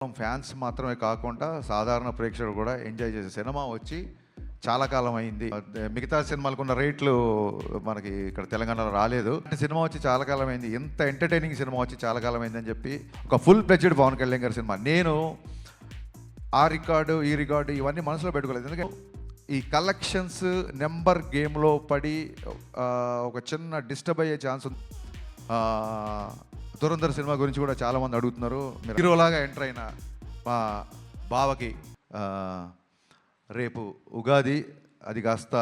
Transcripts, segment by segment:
Fans మాత్రమే కాకుండా సాధారణ ప్రేక్షకులు కూడా ఎంజాయ్ చేసే సినిమా వచ్చి చాలా కాలం అయింది. మిగతా సినిమాలకు ఉన్న రేట్లు మనకి ఇక్కడ తెలంగాణలో రాలేదు. సినిమా వచ్చి చాలా కాలం అయింది, ఎంత ఎంటర్టైనింగ్ సినిమా వచ్చి చాలా కాలం అయిందని చెప్పి ఒక ఫుల్ ప్లెడ్జ్డ్ పవన్ కళ్యాణ్ గారి సినిమా. నేను ఆ రికార్డు ఈ రికార్డు ఇవన్నీ మనసులో పెట్టుకోలేదు, ఎందుకంటే ఈ కలెక్షన్స్ నెంబర్ గేమ్లో పడి ఒక చిన్న డిస్టర్బ్ అయ్యే ఛాన్స్ ఉంది. దురంధర్ సినిమా గురించి కూడా చాలామంది అడుగుతున్నారు. మీరు హీరోలాగా ఎంటర్ అయిన మా బావకి రేపు ఉగాది, అది కాస్త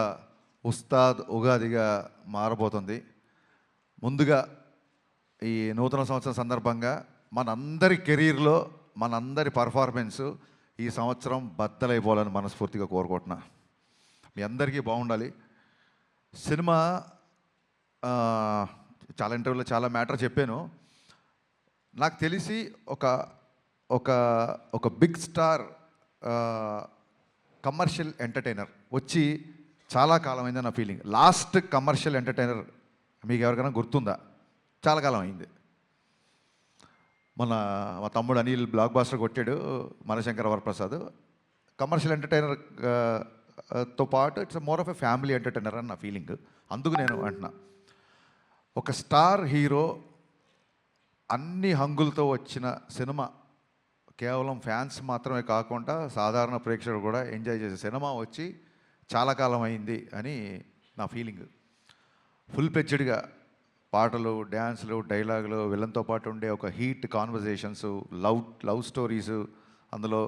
ఉస్తాద్ ఉగాదిగా మారబోతుంది. ముందుగా ఈ నూతన సంవత్సరం సందర్భంగా మనందరి కెరీర్లో మనందరి పర్ఫార్మెన్సు ఈ సంవత్సరం బద్దలైపోవాలని మనస్ఫూర్తిగా కోరుకుంటున్నా. మీ అందరికీ బాగుండాలి. సినిమా చాలా ఇంటర్వ్యూలో చాలా మ్యాటర్ చెప్పాను. నాకు తెలిసి ఒక ఒక ఒక బిగ్ స్టార్ కమర్షియల్ ఎంటర్టైనర్ వచ్చి చాలా కాలం అయింది నా ఫీలింగ్. లాస్ట్ కమర్షియల్ ఎంటర్టైనర్ మీకు ఎవరికైనా గుర్తుందా? చాలా కాలం అయింది. మా తమ్ముడు అనిల్ బ్లాక్ బాస్టర్ కొట్టాడు, మనశంకర వరప్రసాద్. కమర్షియల్ ఎంటర్టైనర్ తో పాటు it's more of a family entertainer అని నా ఫీలింగ్. అందుకు నేను అంటున్నా, ఒక స్టార్ హీరో అన్ని హంగులతో వచ్చిన సినిమా కేవలం ఫ్యాన్స్ మాత్రమే కాకుండా సాధారణ ప్రేక్షకులు కూడా ఎంజాయ్ చేసే సినిమా వచ్చి చాలా కాలం అయింది అని నా ఫీలింగ్. ఫుల్ ప్లెడ్జ్డ్గా పాటలు, డ్యాన్స్లు, డైలాగులు, విలన్తో పాటు ఉండే ఒక హీట్ కాన్వర్జేషన్స్, లవ్ స్టోరీసు, అందులో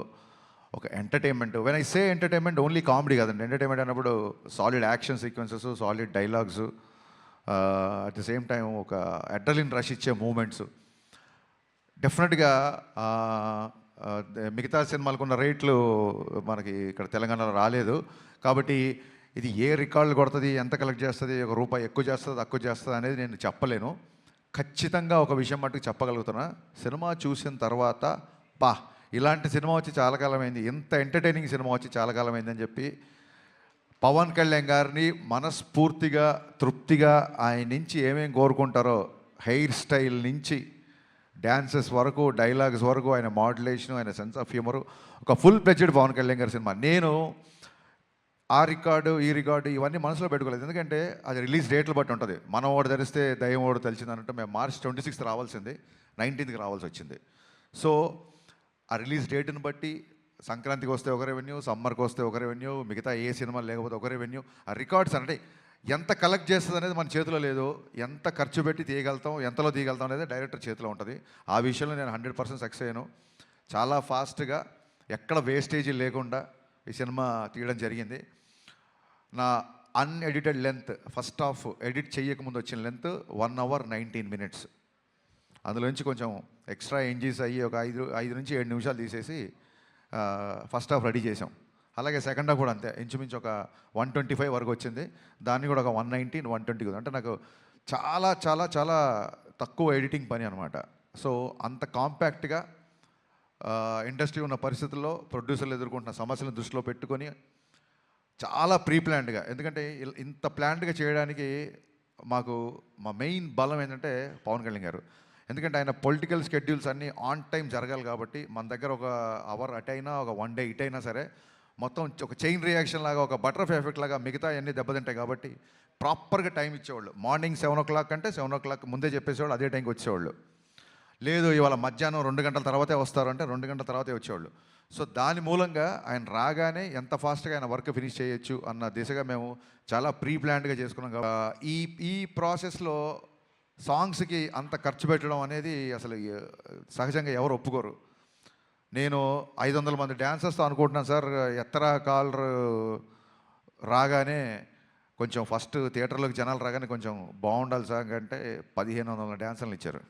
ఒక entertainment. When I say entertainment only comedy కాదండి. ఎంటర్టైన్మెంట్ అన్నప్పుడు solid action sequences, solid dialogues, at the same time ఒక అడ్రలిన్ రష్ ఇచ్చే మూమెంట్స్. డెఫినెట్గా మిగతా సినిమాలకు ఉన్న రేట్లు మనకి ఇక్కడ తెలంగాణలో రాలేదు. కాబట్టి ఇది ఏ రికార్డులు కొడుతుంది, ఎంత కలెక్ట్ చేస్తుంది, ఒక రూపాయి ఎక్కువ చేస్తుంది తక్కువ చేస్తుంది అనేది నేను చెప్పలేను. ఖచ్చితంగా ఒక విషయం మట్టుకు చెప్పగలుగుతున్నా, సినిమా చూసిన తర్వాత ఇలాంటి సినిమా వచ్చి చాలా కాలమైంది, ఎంత ఎంటర్టైనింగ్ సినిమా వచ్చి చాలా కాలమైందని చెప్పి పవన్ కళ్యాణ్ గారిని మనస్ఫూర్తిగా తృప్తిగా ఆయన నుంచి ఏమేమి కోరుకుంటారో, హెయిర్ స్టైల్ నుంచి డ్యాన్సెస్ వరకు, డైలాగ్స్ వరకు, ఆయన మాడ్యులేషను, ఆయన సెన్స్ ఆఫ్ హ్యూమరు, ఒక ఫుల్ ప్లెడ్జ్డ్ పవన్ కళ్యాణ్ గారి సినిమా. నేను ఆ రికార్డు ఈ రికార్డు ఇవన్నీ మనసులో పెట్టుకోలేదు, ఎందుకంటే అది రిలీజ్ డేట్లు బట్టి ఉంటుంది. మనం ఓడి ధరిస్తే దయ్యం ఓడి తెలిసిందనంటే మేము మార్చ్ 26th రావాల్సింది, 19th రావాల్సి వచ్చింది. సో ఆ రిలీజ్ డేట్ని బట్టి సంక్రాంతికి వస్తే ఒక రెవెన్యూ, సమ్మర్కి వస్తే ఒక రెవెన్యూ, మిగతా ఏ సినిమా లేకపోతే ఒక రెవెన్యూ. ఆ రికార్డ్స్ అంటే ఎంత కలెక్ట్ చేస్తుంది అనేది మన చేతిలో లేదు. ఎంత ఖర్చు పెట్టి తీయగలుగుతాం, ఎంతలో తీయగలుగుతాం అనేది డైరెక్టర్ చేతిలో ఉంటుంది. ఆ విషయంలో నేను 100% సక్సెస్ అయ్యాను. చాలా ఫాస్ట్గా ఎక్కడ వేస్టేజీ లేకుండా ఈ సినిమా తీయడం జరిగింది. నా unedited length, first half edit చేయకముందు వచ్చిన లెంత్ 1 hour 19 minutes. అందులోంచి కొంచెం ఎక్స్ట్రా ఎంజీస్ అయ్యి ఒక 5 నుంచి 7 నిమిషాలు తీసేసి ఫస్ట్ హాఫ్ రెడీ చేసాం. అలాగే సెకండ్ హాఫ్ కూడా అంతే, ఇంచుమించు ఒక 125 వరకు వచ్చింది. దాన్ని కూడా ఒక 119, 120. అంటే నాకు చాలా చాలా చాలా తక్కువ ఎడిటింగ్ పని అనమాట. సో అంత కాంపాక్ట్గా ఇండస్ట్రీ ఉన్న పరిస్థితుల్లో ప్రొడ్యూసర్లు ఎదుర్కొంటున్న సమస్యలను దృష్టిలో పెట్టుకొని చాలా ప్రీ ప్లాన్డ్గా, ఎందుకంటే ఇంత ప్లాన్డ్గా చేయడానికి మాకు మా మెయిన్ బలం ఏంటంటే పవన్ కళ్యాణ్ గారు. ఎందుకంటే ఆయన పొలిటికల్ షెడ్యూల్స్ అన్నీ ఆన్ టైం జరగాలి కాబట్టి మన దగ్గర ఒక అవర్ అటు అయినా, ఒక 1 day ఇటు అయినా సరే మొత్తం ఒక చైన్ రియాక్షన్ లాగా, ఒక బటర్ఫ్లై ఎఫెక్ట్ లాగా మిగతా అన్నీ దెబ్బతింటాయి. కాబట్టి ప్రాపర్గా టైం ఇచ్చేవాళ్ళు. మార్నింగ్ 7 o'clock అంటే 7 o'clock ముందే చెప్పేసేవాళ్ళు, అదే టైంకి వచ్చేవాళ్ళు. లేదు ఇవాళ మధ్యాహ్నం 2 గంటల తర్వాతే వస్తారు అంటే 2 గంటల తర్వాతే వచ్చేవాళ్ళు. సో దాని మూలంగా ఆయన రాగానే ఎంత ఫాస్ట్గా ఆయన వర్క్ ఫినిష్ చేయొచ్చు అన్న దిశగా మేము చాలా ప్రీ ప్లాన్డ్గా చేసుకున్నాం. ఈ ప్రాసెస్లో సాంగ్స్కి అంత ఖర్చు పెట్టడం అనేది అసలు సహజంగా ఎవరు ఒప్పుకోరు. నేను 500 మంది డ్యాన్సర్స్తో అనుకుంటున్నాను సార్, ఎత్తరా కాలర్ రాగానే కొంచెం ఫస్ట్ థియేటర్లోకి జనాలు రాగానే కొంచెం బాగుండాలి సార్ అంటే 1500 డ్యాన్సర్లు ఇచ్చారు.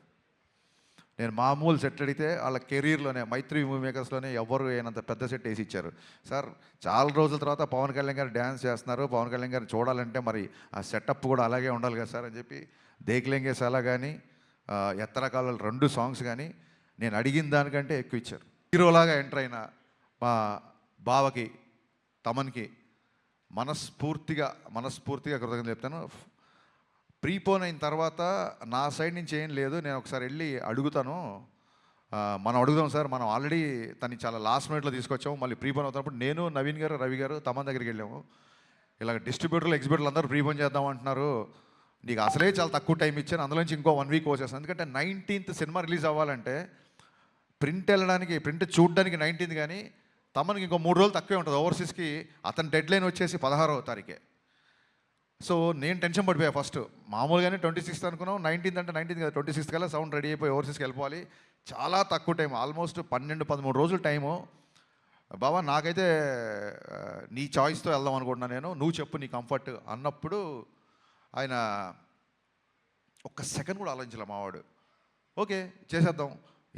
నేను మామూలు సెట్ అడిగితే వాళ్ళ కెరీర్లోనే మైత్రి మూవీ మేకర్స్లోనే ఎవరు అయినంత పెద్ద సెట్ వేసి ఇచ్చారు. సార్ చాలా రోజుల తర్వాత పవన్ కళ్యాణ్ గారు డ్యాన్స్ చేస్తున్నారు, పవన్ కళ్యాణ్ గారు చూడాలంటే మరి ఆ సెటప్ కూడా అలాగే ఉండాలి కదా సార్ అని చెప్పి దేక్లేంగే సాలా కానీ, ఎత్తరకాల 2 సాంగ్స్ కానీ నేను అడిగిన దానికంటే ఎక్కువ ఇచ్చారు. హీరోలాగా ఎంటర్ అయిన మా బావకి, తమన్కి మనస్ఫూర్తిగా కృతజ్ఞతలు చెప్తాను. ప్రీపోన్ అయిన తర్వాత నా సైడ్ నుంచి ఏం లేదు, నేను ఒకసారి వెళ్ళి అడుగుతాను, మనం అడుగుదాం సార్, మనం ఆల్రెడీ తను చాలా లాస్ట్ మినిట్లో తీసుకొచ్చాము, మళ్ళీ ప్రీపోన్ అవుతున్నప్పుడు నేను నవీన్ గారు రవి గారు తమన్ దగ్గరికి వెళ్ళాము. ఇలాగ డిస్ట్రిబ్యూటర్లు ఎగ్జిబ్యూటర్లు అందరూ ప్రీపోన్ చేద్దాం అంటున్నారు, నీకు అసలే చాలా తక్కువ టైం ఇచ్చాను, అందులోంచి ఇంకో 1 వీక్ వచ్చేస్తాను. ఎందుకంటే 19th సినిమా రిలీజ్ అవ్వాలంటే ప్రింట్ వెళ్ళడానికి, ప్రింట్ చూడడానికి 19th, కానీ తమనికి ఇంకో 3 రోజులు తక్కువే ఉంటుంది. ఓవర్సీస్కి అతని డెడ్ లైన్ వచ్చేసి 16వ తారీఖే. సో నేను టెన్షన్ పడిపోయా ఫస్ట్. మామూలుగానే 26th అనుకున్నాం, 19th అంటే 19th కదా, 26th కల్లా సౌండ్ రెడీ అయిపోయి ఓవర్సీస్కి వెళ్ళిపోవాలి. చాలా తక్కువ టైం, ఆల్మోస్ట్ 12-13 రోజులు టైము. బాబా నాకైతే నీ చాయిస్తో వెళ్దాం అనుకుంటున్నాను నేను, నువ్వు చెప్పు నీ కంఫర్ట్ అన్నప్పుడు ఆయన ఒక్క సెకండ్ కూడా ఆలోచించలే మావాడు. ఓకే చేసేద్దాం,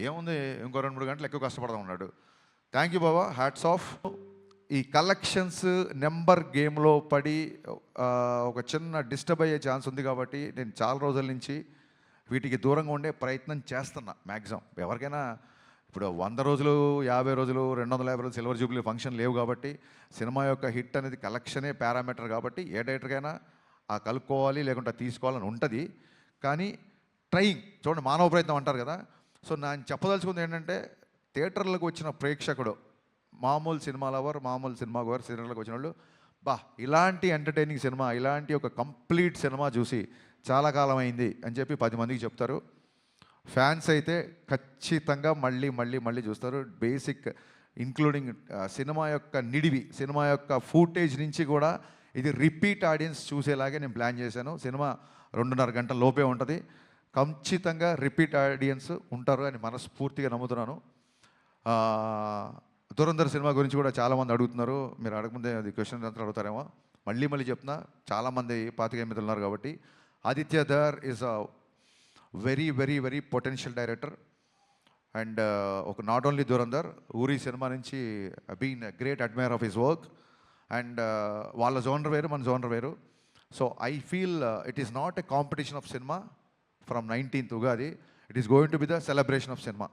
ఏముంది ఇంకో 2-3 గంటలు ఎక్కువ కష్టపడదాం అన్నాడు. Thank you Baba, hats off. ఈ కలెక్షన్స్ నెంబర్ గేమ్లో పడి ఒక చిన్న డిస్టర్బ్ అయ్యే ఛాన్స్ ఉంది కాబట్టి నేను చాలా రోజుల నుంచి వీటికి దూరంగా ఉండే ప్రయత్నం చేస్తున్నా మ్యాక్సిమం. ఎవరికైనా ఇప్పుడు 100 రోజులు, 50 రోజులు, 250 రోజులు సిల్వర్ జూబ్లీ ఫంక్షన్ లేవు కాబట్టి సినిమా యొక్క హిట్ అనేది కలెక్షనే పారామీటర్ కాబట్టి ఏ డైరెక్టర్కైనా ఆ కలుపుకోవాలి లేకుంటే తీసుకోవాలని ఉంటుంది. కానీ ట్రైయింగ్ చూడండి, మానవ ప్రయత్నం అంటారు కదా. సో నేను చెప్పదలుచుకుంది ఏంటంటే, థియేటర్లకు వచ్చిన ప్రేక్షకుడు, మామూలు సినిమా లవర్, మామూలు సినిమా గోవర్, థియేటర్లకు వచ్చిన వాళ్ళు ఇలాంటి ఎంటర్టైనింగ్ సినిమా, ఇలాంటి ఒక కంప్లీట్ సినిమా చూసి చాలా కాలం అయింది అని చెప్పి 10 మందికి చెప్తారు. ఫ్యాన్స్ అయితే ఖచ్చితంగా మళ్ళీ మళ్ళీ మళ్ళీ చూస్తారు. బేసిక్ ఇంక్లూడింగ్ సినిమా యొక్క నిడివి, సినిమా యొక్క ఫూటేజ్ నుంచి కూడా ఇది రిపీట్ ఆడియన్స్ చూసేలాగే నేను ప్లాన్ చేశాను. సినిమా 2.5 గంటల లోపే ఉంటుంది. ఖచ్చితంగా రిపీట్ ఆడియన్స్ ఉంటారు అని మనస్ఫూర్తిగా నమ్ముతున్నాను. దురంధర్ సినిమా గురించి కూడా చాలామంది అడుగుతున్నారు. మీరు అడగముందే అది క్వశ్చన్ అంతా అడుగుతారేమో, మళ్ళీ మళ్ళీ చెప్తున్నా, చాలామంది 25 మంది ఉన్నారు కాబట్టి. Aditya Dhar is a very very very potential director. And ఒక not only Dhurandhar, Uri cinema నుంచి been great admirer of his work. And వాళ్ళ జోనర్ వేరు, మన జోనర్ వేరు. So I feel it is not a competition of cinema from 19th Ugadi. It is going to be the celebration of cinema.